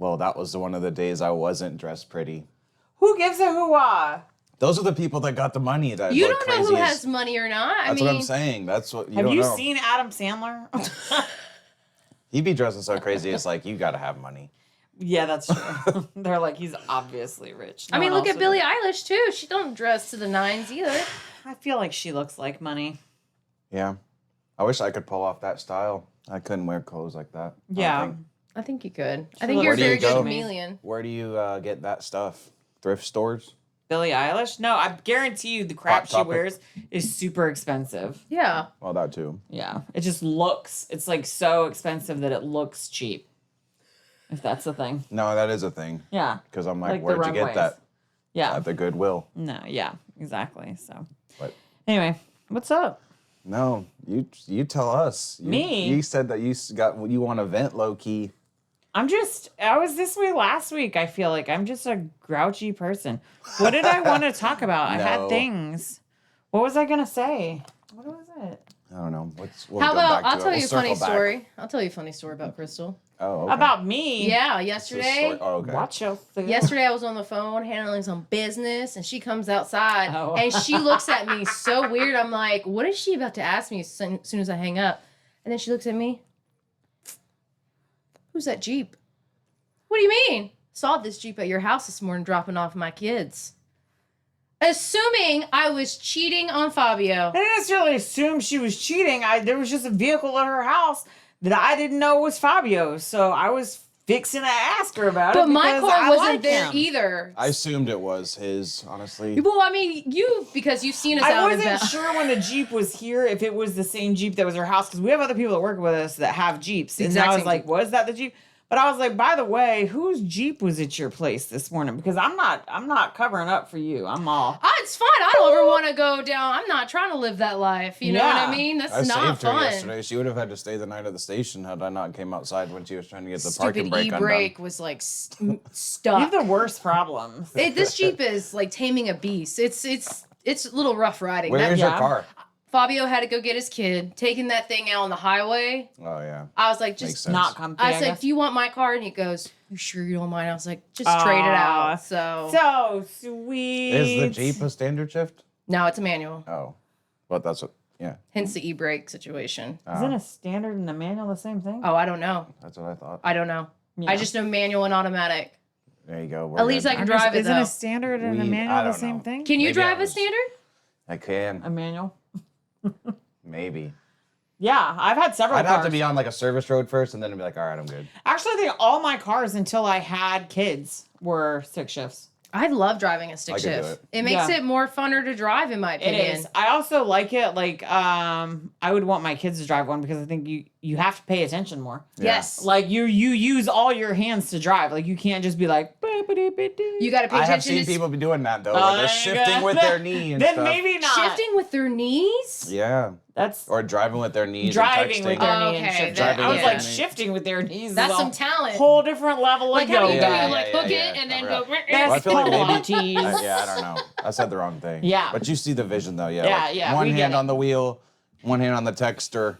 Well, that was one of the days I wasn't dressed pretty. Who gives a hoo-ah? Those are the people that got the money that You look don't know crazy who as- has money or not. That's what I'm saying. That's what you Have don't you know. seen Adam Sandler? He'd be dressing so crazy. It's like you gotta have money. Yeah, that's true. They're like, he's obviously rich. I No mean, one look else at would. Billie Eilish too. She don't dress to the nines either. I feel like she looks like money. Yeah, I wish I could pull off that style. I couldn't wear clothes like that. I don't Yeah. think. I think you could. I She think looks- you're Where a do you very good go? chameleon. Where do you get that stuff? Thrift stores? Billie Eilish? No, I guarantee you the crap Hot she Topic? wears is super expensive. Yeah. Well, that too. Yeah. It just looks, it's like so expensive that it looks cheap. If that's the thing. No, that is a thing. Yeah. Because I'm like, Like the where'd you get runways. that? Yeah. At the Goodwill. No, yeah, exactly. So, But anyway, what's up? no, you tell us. Me? You said that you want to vent low key. I was this way last week. I feel like I'm just a grouchy person. What did I want to talk about? I had No. things. What was I going to say? What was it? I don't know. We'll How go about back to I'll it. tell We'll you a funny circle back. story. I'll tell you a funny story about Crystal. Oh, okay. About me? Yeah, It's a yesterday. story- Oh, okay. Watch your food. Yesterday I was on the phone handling some business and she comes outside Oh. and she looks at me so weird. I'm like, what is she about to ask me as soon as I hang up? And then she looks at me. Who's that Jeep? What do you mean? Saw this Jeep at your house this morning dropping off my kids. Assuming I was cheating on Fabio. I didn't necessarily assume she was cheating. There was just a vehicle at her house that I didn't know was Fabio's. So I was fixing to ask her about it. But my because car I wasn't like there him. either. I assumed it was his, honestly. Well, I mean, because you've seen us I out and wasn't about. sure when the Jeep was here if it was the same Jeep that was her house because we have other people that work with us that have Jeeps. And exact I was same like, Jeep. was that the Jeep? But I was like, by the way, whose Jeep was at your place this morning? Because I'm not covering up for you. I'm all. It's fine. I don't ever want to go down. I'm not trying to live that life. You know what I Yeah. mean? That's I not saved her fun. yesterday. She would have had to stay the night at the station had I not came outside when she was trying to get the Stupid parking brake e-brake was like stuck. You have the worst problems. This Jeep is like taming a beast. It's a little rough riding. Where's Yeah. your car? Fabio had to go get his kid, taking that thing out on the highway. Oh, yeah. I was like, Makes just sense. Not comfy. I said, guess. do you want my car? And he goes, you sure you don't mind? I was like, just trade it Aw. out. So So sweet. Is the Jeep a standard shift? no, it's a manual. Oh. But that's what, yeah. Hence the e-brake situation. Isn't a standard and a manual the same thing? Oh, I don't know. That's what I thought. I don't know. Yeah. I just know manual and automatic. There you go. We're At least good. I can drive it Isn't though. a standard and a I manual the don't same know. thing? Can you Maybe I drive a was- standard? I can. A manual? Maybe. Yeah, I've had several I'd cars. have to be on like a service road first and then be like, all right, I'm good. Actually, I think all my cars until I had kids were stick shifts. I love driving a stick I could do shift. it. It makes Yeah. it more funner to drive, in my It opinion. is. I also like it. Like, I would want my kids to drive one because I think you have to pay attention more. Yes. Like you use all your hands to drive. Like you can't just be like. You got to pay I have attention seen to people be doing that though. Oh, Like they're there you shifting go. with their knee and Then stuff. maybe not. shifting with their knees. Yeah. That's Or driving with their knees driving and with texting. their Oh, knee and okay, shifting. that- I was yeah. like shifting with their knees. That's is some a talent. whole different level Like of how do you yoga. do? Yeah, Like yeah, hook yeah, it and yeah. then I go. forgot. That's Well, I feel like maybe- Pilates. Yeah, I don't know. I said the wrong thing. Yeah. But you see the vision though. Yeah. Yeah, like yeah, One we get hand it. on the wheel, one hand on the texter.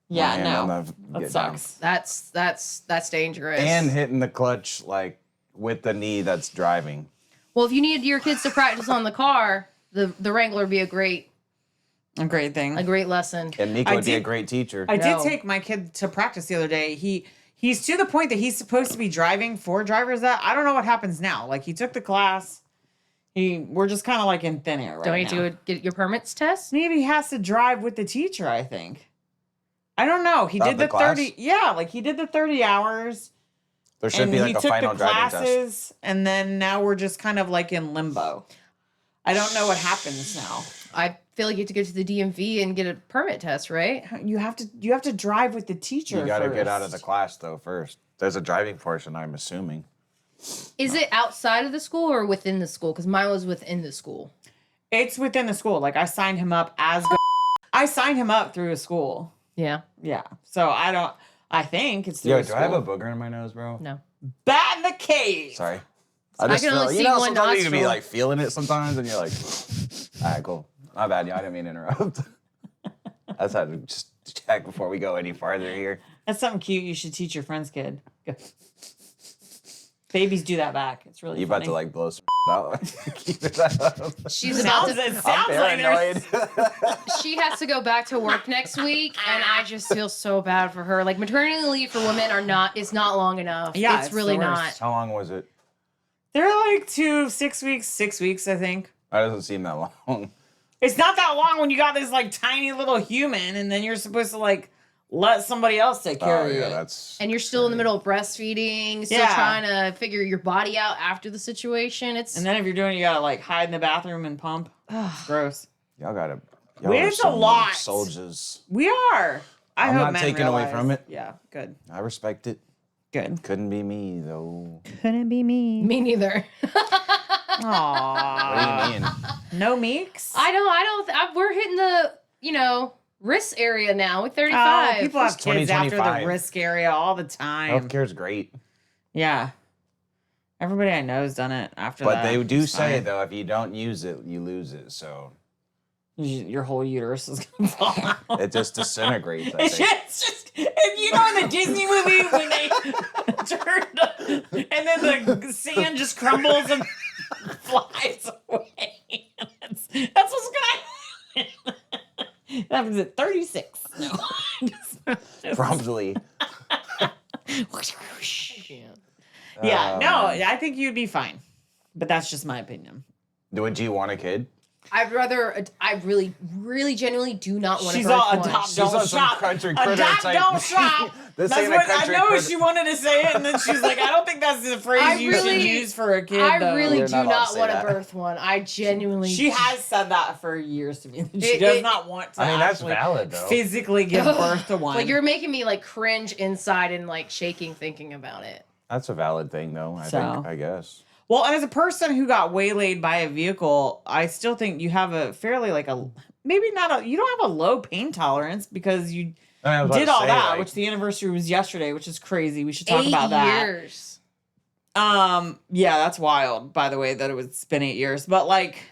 Yeah, one hand no. on the That get down. sucks. That's dangerous. And hitting the clutch like with the knee that's driving. well, if you need your kids to practice on the car, the Wrangler would be a great A great thing. lesson. And Nico I would be a did- great teacher. I did No. take my kid to practice the other day. He's to the point that he's supposed to be driving for drivers that I don't know what happens now. Like he took the class. We're just kind of like in thin air right Don't you now. do get your permits test? Maybe he has to drive with the teacher, I think. I don't know. He Of did the the class? 30 Yeah, like he did the 30 hours There should and be he like a took final the driving test. classes and then now we're just kind of like in limbo. I don't know what happens now. I feel like you have to go to the DMV and get a permit test, right? You have to drive with the teacher. You got to get out of the first. class though first. There's a driving portion, I'm assuming. Is it outside of the school or within the school? Because mine was within the school. It's within the school. Like I signed him up I signed him up through a school. Yeah. Yeah. So I think it's through Yo, a do school. I have a booger in my nose, bro? No. Bat in the cave. Sorry. I just can only feel, see you know, one sometimes you can be nostril. like feeling it sometimes and you're like, all right, cool. My bad, yeah, I didn't mean to interrupt. I just had to just check before we go any farther here. That's something cute you should teach your friend's kid. Go. Babies do that back. It's really You funny. about to like blow some out? Keep it up. She's about Sounds, to. it I'm sounds like there's... paranoid. She has to go back to work next week, and I just feel so bad for her. Like maternity leave for women is not long enough. Yeah, it's it's really the worst. not. How long was it? They're like 6 weeks, I think. That doesn't seem that long. It's not that long when you got this like tiny little human, and then you're supposed to like let somebody else take care Oh of yeah, it. that's. And you're still in the middle of breastfeeding, still Yeah. trying to figure your body out after the situation. It's And then if you're doing it, you gotta like hide in the bathroom and pump. It's gross. Y'all gotta. Y'all Wait, are it's a some lot. soldiers. We are. I I'm hope not men taking away realize. from it. Yeah, good. I respect it. Good. Couldn't be me though. Couldn't be me. me neither. Aww. What do you mean? No meeks? We're hitting the, risk area now with 35. Oh, people have It's kids after the 2025. risk area all the time. Healthcare's great, Yeah. Everybody I know has done it after but that. they do It's say fine. though if you don't use it, you lose it. So Your whole uterus is gonna fall out. it just disintegrates. I It's think. just, in the Disney movie when they turned, and then the sand just crumbles and flies away. That's what's gonna happen. That happens at 36. No. Promptly. Yeah, no, I think you'd be fine. But that's just my opinion. Would you want a kid? I really, really genuinely do not want She's to birth all one. adopt, She's don't on some shop. country critter Adopt, type. don't shop. This That's ain't a what I country know critter. she wanted to say it, and then she's like, I don't think that's the phrase I you really- should use for a kid. I though. really You're do not allowed to not say want to that. birth one. I genuinely. She has said that for years to me. That she It- does it- not want to I mean, that's actually valid though. physically give birth to one. Like you're making me like cringe inside and like shaking thinking about it. That's a valid thing though. I So. think. I guess. Well, and as a person who got waylaid by a vehicle, I still think you have a fairly you don't have a low pain tolerance because you I was about did to all say, that, like, which the anniversary was yesterday, which is crazy. We should talk 8 about that. years. Yeah, that's wild, by the way, that it was been 8 years. But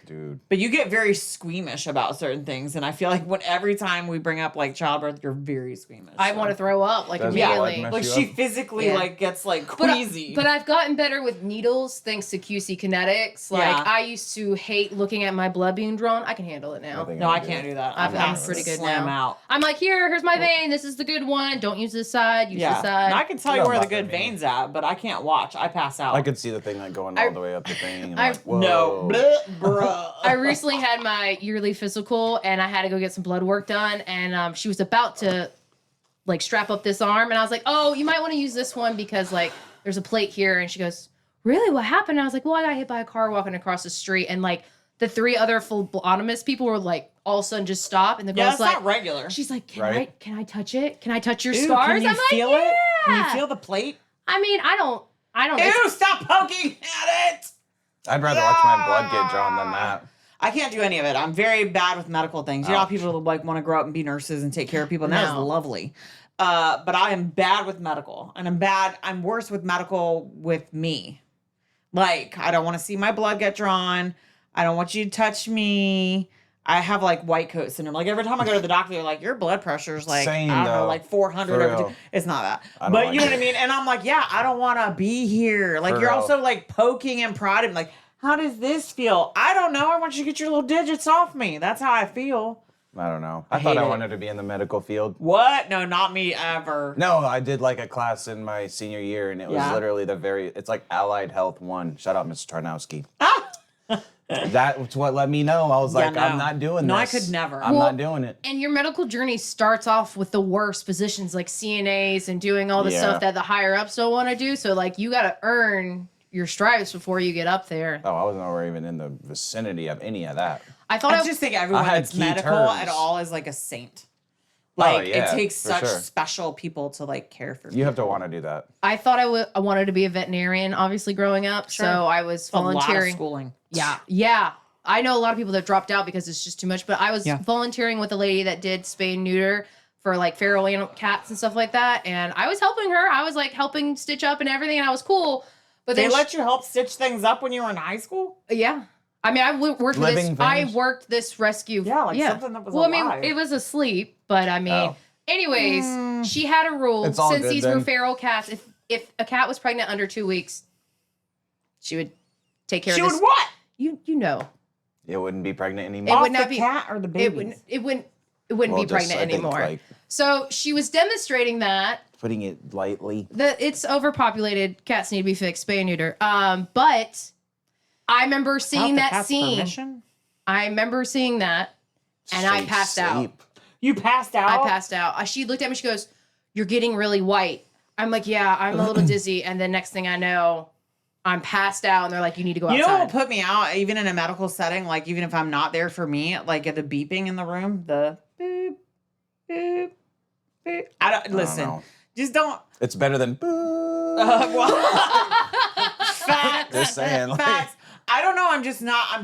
dude. but you get very squeamish about certain things, and I feel like every time we bring up like childbirth, you're very squeamish. I want to throw up like Does immediately. blood like mess she you up? physically Yeah. gets But, queasy. but I've gotten better with needles thanks to QC Kinetics. Like Yeah. I used to hate looking at my blood being drawn. I can handle it now. I think no, I do can't it. do that. I'm I'm pretty good slam now. out. I'm like, here's my vein. This is the good one. Don't use this side. Use Yeah, this side. and I can tell You you don't where the bother good me. veins at, but I can't watch. I pass out. I could see the thing going all the way up the thing. And I- like, whoa. no, bleh, bruh. I recently had my yearly physical and I had to go get some blood work done. And she was about to strap up this arm. And I was like, oh, you might want to use this one because there's a plate here. And she goes, really? What happened? And I was like, well, I got hit by a car walking across the street. And the 3 other phlebotomist people were all of a sudden just stop. And the Yeah, girl's it's like, not regular. she's like, Right. can I touch it? Can I touch your Ew, scars? can you I'm like, feel it? Can you "Yeah." feel the plate? I mean, I don't. Ew, stop poking at it. I'd rather watch my blood get drawn than that. I can't do any of it. I'm very bad with medical things. You know how Ouch. people want to grow up and be nurses and take care of people, and that is No. lovely. But I am bad with medical, and I'm worse with medical with me. I don't want to see my blood get drawn. I don't want you to touch me. I have white coat syndrome. Every time I go to the doctor, they're like, your blood pressure's Same, I don't though. know, 400 For over. real. It's not that. I don't But like you know it. what I mean? And I'm like, yeah, I don't want to be here. For You're real. also poking and prodding. How does this feel? I don't know. I want you to get your little digits off me. That's how I feel. I don't know. I I thought hate I it. wanted to be in the medical field. What? No, not me ever. No, I did a class in my senior year, and it was Yeah. literally it's Allied Health 1. Shout out, Mr. Tarnowski. Ah! That's what let me know. I was Yeah, like, no. I'm not doing No, I this. could never. I'm Well, not doing it. And your medical journey starts off with the worst positions like CNAs and doing all the Yeah. stuff that the higher ups don't want to do. So you got to earn your stripes before you get up there. Oh, I was nowhere even in the vicinity of any of that. I thought I just think everyone I had that's key medical terms. at all is a saint. Yeah, it takes for such sure. special people to care for. You have to want to do that. I thought I wanted to be a veterinarian, obviously growing up. Sure. So I was a lot of volunteering. schooling. Yeah. I know a lot of people that dropped out because it's just too much, but I was Yeah. volunteering with a lady that did spay and neuter for feral animal cats and stuff like that. And I was helping her. I was helping stitch up and everything, and I was cool. But They then let you help stitch things up when you were in high school? yeah. I mean, I worked with Living this. I things? worked this rescue. Yeah, something that was Well, alive. I mean, it was asleep, but I mean, Oh. anyways, she had a rule It's all since good these were then. feral cats. If a cat was pregnant under 2 weeks, She would take care She of would this. what? You know. It wouldn't be pregnant It anymore. would Off not the be cat or the baby? it wouldn't Well, be just, pregnant I think, anymore. like, So she was demonstrating that putting it lightly. it's overpopulated. Cats need to be fixed. Spay and neuter. But I remember seeing that scene. Permission? I remember seeing that, and I Straight passed out. sleep. You passed out? I passed out. She looked at me. She goes, "You're getting really white." I'm like, "Yeah, I'm a little dizzy." And then next thing I know, I'm passed out, and they're like, "You need to go You know outside." what will put me out, even in a medical setting, like even if I'm not there for me, like at the beeping in the room, the boop, boop, boop. I don't listen. know. Just don't. It's better than boo. Facts. Just saying, like- Facts. I don't know. I'm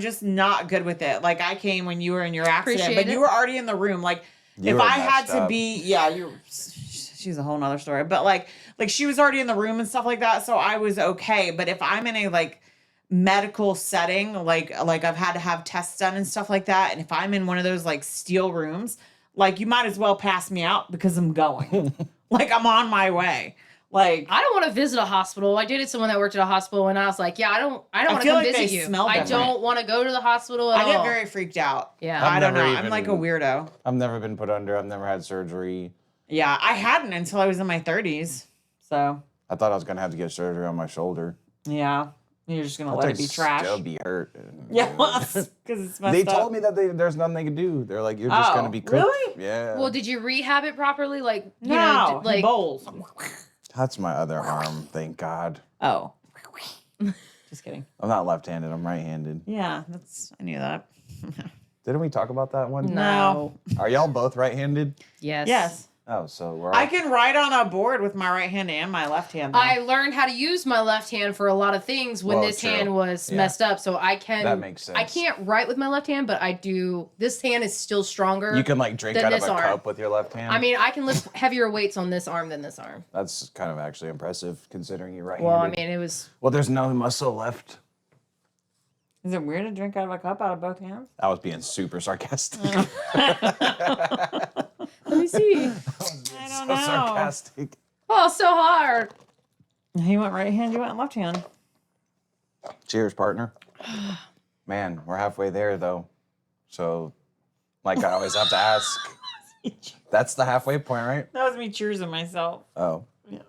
just not good with it. Like I came when you were in your accident, Appreciate but it. you were already in the room. Like You if were I had messed to up. be, yeah, you. She's a whole nother story. But like she was already in the room and stuff like that, so I was okay. But if I'm in a like medical setting, like I've had to have tests done and stuff like that, and if I'm in one of those like steel rooms, like you might as well pass me out because I'm going. Like I'm on my way. Like I don't want to visit a hospital. I dated someone that worked at a hospital, and I was like, "Yeah, I don't want to feel come like visit they you. smell I different. don't want to go to the hospital at I all." get very freaked out. Yeah. I I've don't know. never I'm like a even- weirdo. I've never been put under. I've never had surgery. Yeah, I hadn't until I was in my 30s. So I thought I was gonna have to get surgery on my shoulder. yeah, you're just gonna That let it thing be trash. Still be hurt. Yeah, because it's messed They up. told me that there's nothing they can do. They're like, you're just Oh, gonna be cooked. really? Yeah. Well, did you rehab it properly? Like, you no, know, like bowls. That's my other arm. Thank God. Oh, just kidding. I'm not left-handed. I'm right-handed. Yeah, I knew that. Didn't we talk about that one? No. Are y'all both right-handed? Yes. Yes, Oh, so we're all... I can write on a board with my right hand and my left hand. though. I learned how to use my left hand for a lot of things when Well, this true. hand was Yeah. messed up. So I can. That makes sense. I can't write with my left hand, but I do. This hand is still stronger. You can like drink than out of this a arm. cup with your left hand. I mean, I can lift heavier weights on this arm than this arm. that's kind of actually impressive considering you're right-handed. Well, I mean, it was. well, there's no muscle left. Is it weird to drink out of a cup out of both hands? I was being super sarcastic. Let me see. I don't so know. sarcastic. Oh, so hard. He went right hand, you went left hand. Cheers, partner. Man, we're halfway there though. So, like I always have to ask. That's the halfway point, right? That was me cheersing myself. Oh. Yeah.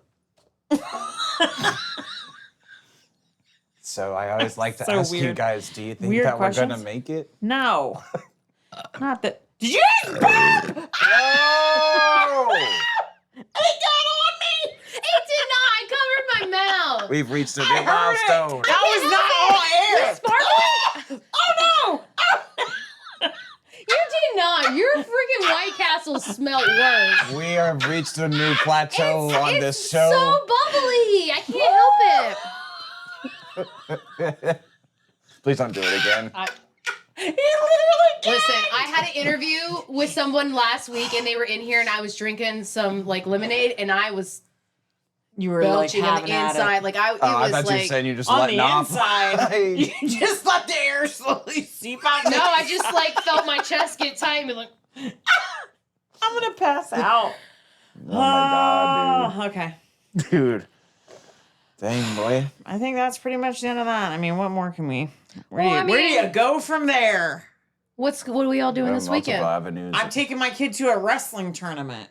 So I always like to So ask you weird. guys, do you think Weird that we're gonna questions? make it? No. Not that. Did you guys burp? Oh! It got on me! It did not. I covered my mouth. We've reached a I new heard it. milestone. That was not all air. Sparkling? Oh no! You did not. Your freaking White Castle smelled worse. We have reached a new plateau on It's this show. so bubbly. I can't help it. Please don't do it again. He literally gagged. Listen, I had an interview with someone last week, and they were in here, and I was drinking some like lemonade, and I was You were like belching on having the at inside. it. Like it I was thought you were like saying you just On letting the off. inside, Hey. you just let the air slowly seep out. no, I just like felt my chest get tight and be like, I'm gonna pass out. Oh my god, Oh, okay. dude. Dang, boy. I think that's pretty much the end of that. I mean, what more can we? Where, Well, I where do mean- you go from there? what are we all doing There are this multiple weekend? avenues. I'm taking my kid to a wrestling tournament.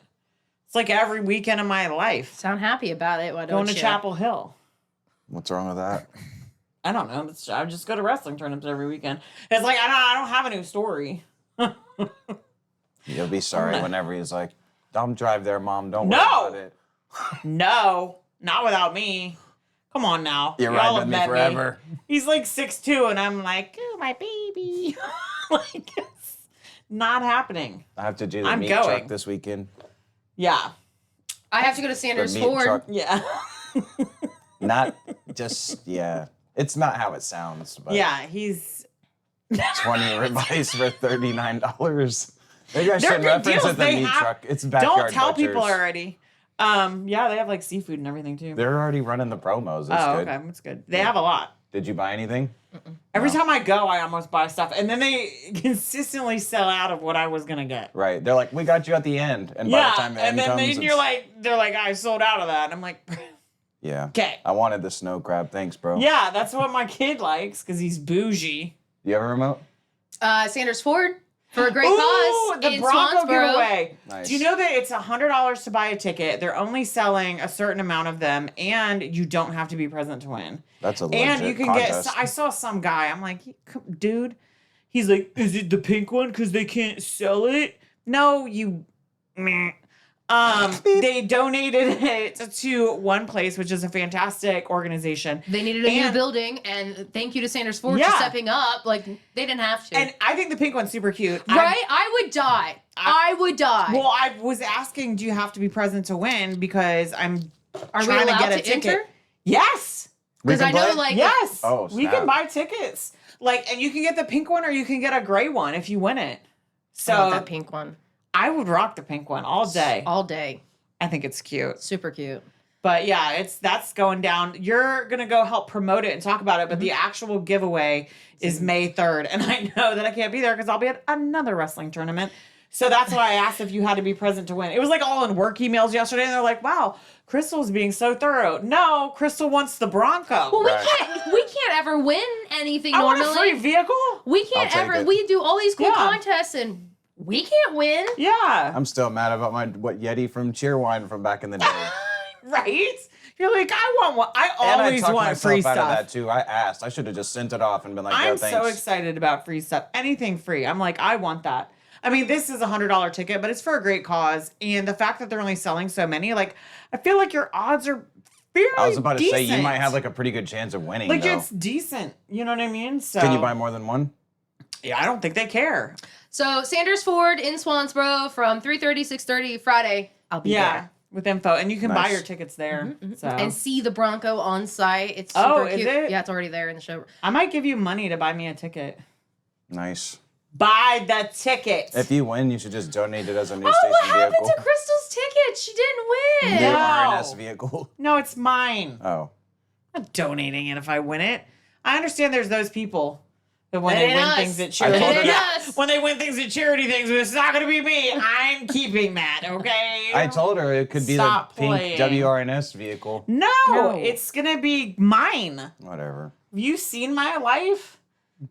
It's like every weekend of my life. Sound happy about it? Why don't Going to you? Chapel Hill. What's wrong with that? I don't know. I just go to wrestling tournaments every weekend. It's like I don't have a new story. You'll be sorry gonna- whenever he's like, "Don't drive there, mom. Don't No! worry about it." No, not without me. Come on now. You're Y'all riding have with me met forever. He's like 6'2", and I'm like, oh, my baby. Like, it's not happening. I have to do the I'm meat going. truck this weekend. Yeah. I have to go to The Sanders meat Ford. truck. Yeah. Not just yeah. It's not how it sounds, but Yeah, he's... 20 ribeyes for $39. Maybe I They're should good reference deals. it the They meat have- truck. It's backyard Don't tell butchers. people already. Yeah, they have like seafood and everything too. They're already running the promos. That's Oh, good. okay. That's good. They have a lot. Did you buy anything? Every No. time I go, I almost buy stuff. And then they consistently sell out of what I was going to get. Right. They're like, we got you at the end. And by Yeah, the time the and end then comes, you're it's- like, they're like, I sold out of that. And I'm like, Yeah. Okay. I wanted the snow crab. Thanks, bro. Yeah, that's what my kid likes because he's bougie. You have a remote? Sanders Ford for a great Ooh, cause the in Bronco Swansboro. giveaway. Nice. Do you know that it's $100 to buy a ticket? They're only selling a certain amount of them, and you don't have to be present to win. That's a legit And you can contest. I saw some guy. I'm like, dude. He's like, is it the pink one because they can't sell it? No, you. Meh. They donated it to One Place, which is a fantastic organization. They needed a new And- building, and thank you to Sanders Ford Yeah. for stepping up. Like, they didn't have to. And I think the pink one's super cute. right? I would die. I would die. Well, I was asking, do you have to be present to win? Because I'm Are we trying to allowed get a to ticket. enter? Yes. We Because can I know, play? like, Yes. Oh, we snap. can buy tickets. Like, and you can get the pink one or you can get a gray one if you win it. I want So that pink one I would rock the pink one all day. all day. I think it's cute. Super cute. But yeah, that's going down. You're gonna go help promote it and talk about it, but the actual giveaway is May 3rd. And I know that I can't be there because I'll be at another wrestling tournament. So that's why I asked if you had to be present to win. It was like all in work emails yesterday, and they're like, wow, Crystal's being so thorough. No, Crystal wants the Bronco. Well, Right. we can't ever win anything I want normally. a free vehicle. We can't I'll take ever. it. We do all these cool Yeah. contests and we can't win. Yeah. I'm still mad about my Yeti from Cheerwine from back in the day. Right? You're like, I want one. I And I always talked want myself free out of stuff. that too. I asked. I should have just sent it off and been like, "Yo, I'm thanks." so excited about free stuff. Anything free. I'm like, I want that. I mean, this is a $100 ticket, but it's for a great cause. And the fact that they're only selling so many, like, I feel like your odds are fairly I was about to say you decent. might have like a pretty good chance of winning. Like, though. it's decent. You know what I mean? So Can you buy more than one? Yeah, I don't think they care. So Sanders Ford in Swansboro from 3:30, 6:30 Friday. I'll be Yeah, there. with info, and you can buy Nice. your tickets there. So And see the Bronco on site. It's super Oh, is cute. it? Yeah, it's already there in the show. I might give you money to buy me a ticket. Nice. Buy the ticket. If you win, you should just donate it as a new Oh, station what happened vehicle. to Crystal's ticket? She didn't win. New No. RNS vehicle. No, it's mine. Oh. I'm not donating it if I win it. I understand there's those people that when That they ain't win us. things at I charity, told her yeah, that. when they win things at charity things, it's not going to be me. I'm keeping that, okay? I told her it could be Stop the pink playing. WRNS vehicle. No, No. it's going to be mine. Whatever. Have you seen my life?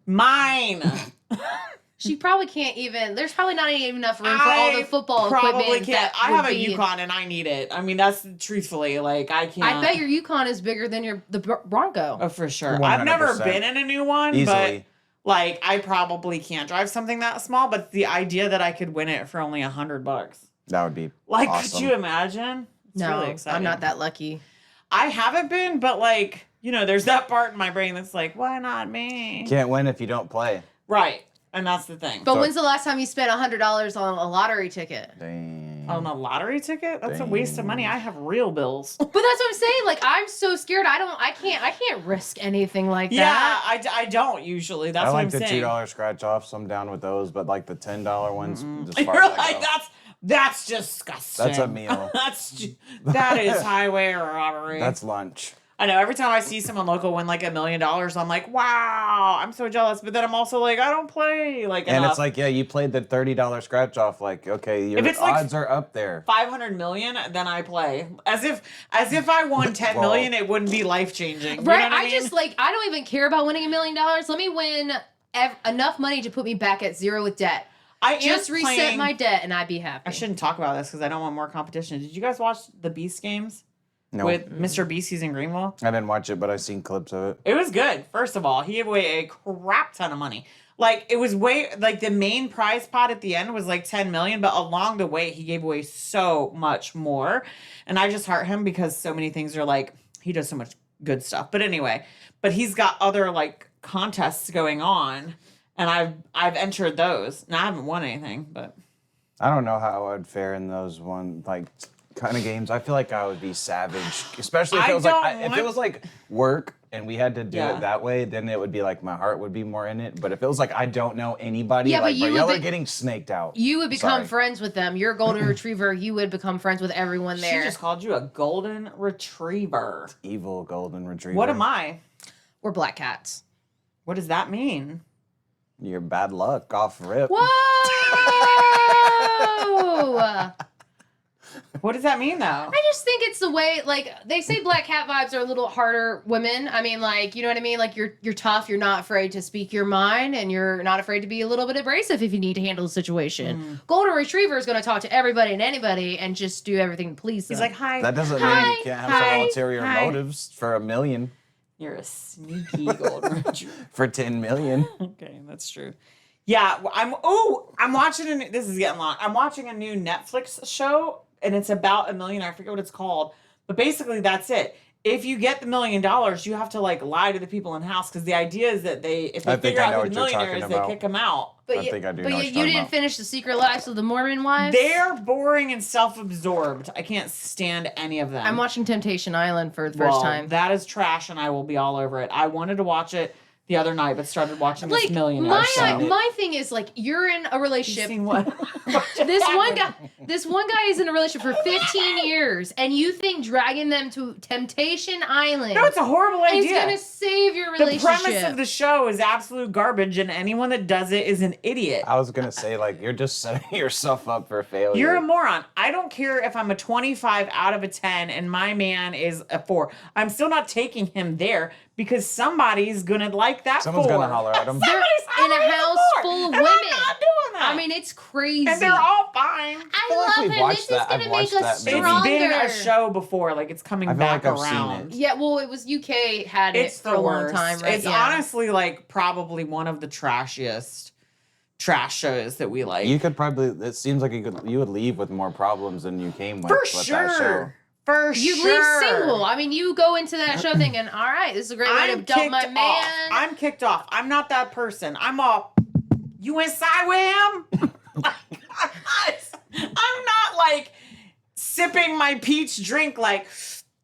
Mine. She probably can't even. There's probably not even enough room for all the football probably equipment. can't. that I have would a be- Yukon and I need it. I mean, that's truthfully like I can't. I bet your Yukon is bigger than the Bronco. Oh, for sure. I've never 100%. been in a new one, Easily. but like I probably can't drive something that small. But the idea that I could win it for only $100, That would be like, awesome. could you imagine? It's No, really exciting. I'm not that lucky. I haven't been, but like there's that part in my brain that's like, why not me? Can't win if you don't play. Right, and that's the thing. But So- when's the last time you spent $100 on a lottery ticket? Dang. On a lottery ticket, that's a waste of money. I have real bills. But that's what I'm saying. Like, I'm so scared. I can't risk anything like Yeah, that. I don't usually. That's I what like I'm the saying. $2 scratch offs. I'm down with those, but like the $10 ones, just You're far as I like, go. that's disgusting. That's a meal. That is highway robbery. That's lunch. I know. Every time I see someone local win like $1 million, I'm like, wow, I'm so jealous. But then I'm also like, I don't play like And enough. it's like, yeah, you played the $30 scratch off. Like, okay, your If it's like odds are up there. 500 million, then I play. As if I won 10 Well- million, it wouldn't be life changing. Right? I just like I don't even care about winning $1 million. Let me win enough money to put me back at zero with debt. I am Just reset playing- my debt and I'd be happy. I shouldn't talk about this because I don't want more competition. Did you guys watch the Beast games No, with Mr. Beast? He's in Greenville. I didn't watch it, but I've seen clips of it. It was good. First of all, he gave away a crap ton of money. Like it was way like the main prize pot at the end was like 10 million, but along the way he gave away so much more. And I just heart him because so many things are like he does so much good stuff. But anyway, but he's got other like contests going on and I've entered those. Now I haven't won anything, but I don't know how I would fare in those kind of games. I feel like I would be savage, especially if I it was like don't if it want- was like work and we had to do Yeah. it that way. Then it would be like my heart would be more in it. But if it was like I don't know anybody, Yeah, but like you bro, would y'all be- are getting snaked out. You would become Sorry. friends with them. You're a golden retriever. You would become friends with everyone she there. just called you a golden retriever. Evil golden retriever. What am I? We're black cats. What does that mean? You're bad luck off rip. Whoa! What does that mean, though? I just think it's the way, like, they say black cat vibes are a little harder women. I mean, like, you know what I mean? Like, you're tough, you're not afraid to speak your mind, and you're not afraid to be a little bit abrasive if you need to handle the situation. Golden Retriever is going to talk to everybody and anybody and just do everything to please them. He's like, hi. That doesn't mean you can't have some ulterior motives for $1 million, You're a sneaky golden retriever. for 10 million. Okay, that's true. Yeah, I'm watching this is getting long. I'm watching a new Netflix show, and it's about a millionaire. I forget what it's called, but basically that's it. If you get the $1 million, you have to like lie to the people in house, because the idea is that if they figure out who the millionaire is, they kick them out. But I think I do but know what you you're talking didn't about. finish The Secret Lives of the Mormon Wives? They're boring and self-absorbed. I can't stand any of them. I'm watching Temptation Island for the first time. That is trash, and I will be all over it. I wanted to watch it the other night, but started watching Like, this millionaire show. my thing is, like, you're in a You've relationship. seen what? This one guy is in a relationship for 15 years, and you think dragging them to Temptation Island No, it's a horrible is idea. gonna save your The relationship? premise of the show is absolute garbage, and anyone that does it is an idiot. I was gonna say, like, you're just setting yourself up for failure. You're a moron. I don't care if I'm a 25 out of a 10 and my man is a 4. I'm still not taking him there, because somebody's gonna like that Someone's 4. gonna holler at him. They're in a house full of And women. I'm not doing that. I mean, it's crazy. and they're all fine. I feel like love we've him. watched This that. is I've gonna make watched us that movie. stronger. It's been a show before. Like, it's coming I feel back like I've seen around. it. Yeah, well, it was UK had It's it the for a long worst. time, right? It's Yeah. honestly like probably one of the trashiest trash shows that we like. You could probably. It seems like you would leave with more problems than you came with. for with That show. sure. For You sure. leave single. I mean, you go into that show thinking, all right, this is a great way to I'm dump kicked my off. man. I'm kicked off. I'm not that person. I'm all, you inside with him? I'm not like sipping my peach drink like,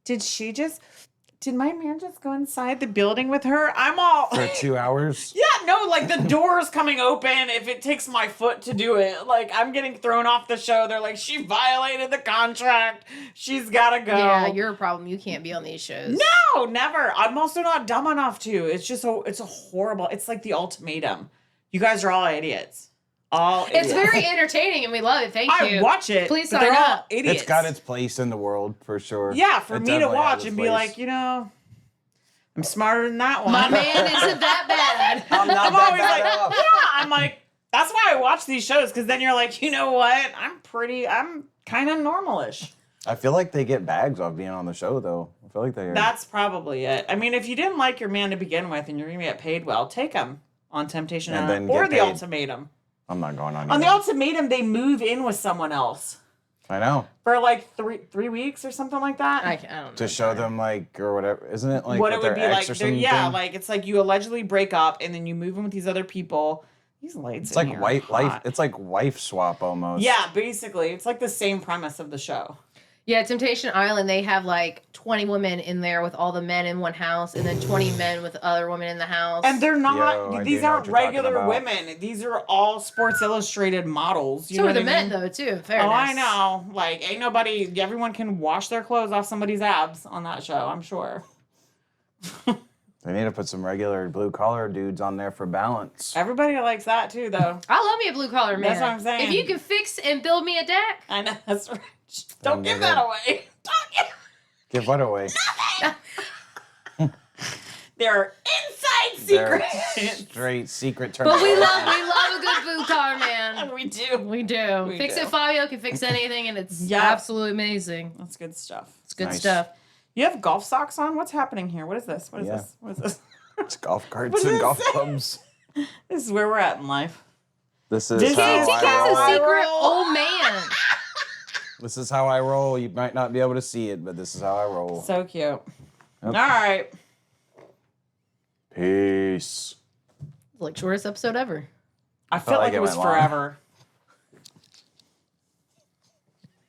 did my man just go inside the building with her? I'm all For 2 hours. yeah, no, like the door's coming open if it takes my foot to do it. Like, I'm getting thrown off the show. They're like, she violated the contract. She's gotta go. Yeah, you're a problem. You can't be on these shows. No, never. I'm also not dumb enough to. It's just it's a horrible. It's like the ultimatum. You guys are all idiots. All idiots. It's very entertaining and we love it. Thank you. I watch it. Please but they're sign all up. idiots. It's got its place in the world for sure. yeah, for It me to definitely has watch its and be place. like, I'm smarter than that one. My man isn't that bad. I'm not I'm that always bad like, off. yeah. I'm like, that's why I watch these shows, because then you're like, you know what? I'm kind of normalish. I feel like they get bags off being on the show, though. I feel like they are. That's probably it. I mean, if you didn't like your man to begin with and you're gonna get paid well, take him on Temptation And Island then or get the paid. ultimatum. I'm not going on. On the either. ultimatum, they move in with someone else I know. for like three weeks or something like that. I don't know. To show them, like, or whatever. Isn't it like what with it would their be ex like? or they're- something? Yeah, like it's like you allegedly break up and then you move in with these other people. These lights. It's like It's like wife swap almost. Yeah, basically, it's like the same premise of the show. Yeah, Temptation Island, they have like 20 women in there with all the men in one house and then 20 men with other women in the house. And they're not. Yo, I these do know aren't what you're talking regular about. women. These are all Sports Illustrated models. You so know are the what I men, mean? though, too. in Fairness. Oh, I know. Like, ain't nobody. Everyone can wash their clothes off somebody's abs on that show. I'm sure. They need to put some regular blue collar dudes on there for balance. Everybody likes that too, though. I love me a blue collar man. That's what I'm saying. If you can fix and build me a deck, I know that's right. Don't Then give they're that good. away. Don't give. Give what away? There are inside They're secrets. straight secret but we terminal. love a good blue collar man. We do. We do. We Fix do. It Fabio can fix anything, and it's Yeah. absolutely amazing. That's good stuff. It's good Nice. stuff. You have golf socks on? What's happening here? What is this? What is Yeah. this? What is this? It's golf carts What and does it golf say? clubs. This is where we're at in life. This is Disney how TK's I a roll. secret roll. old man. This is how I roll. You might not be able to see it, but this is how I roll. So cute. Yep. All right. Peace. Like shortest episode ever. I feel like like it it was went long. forever.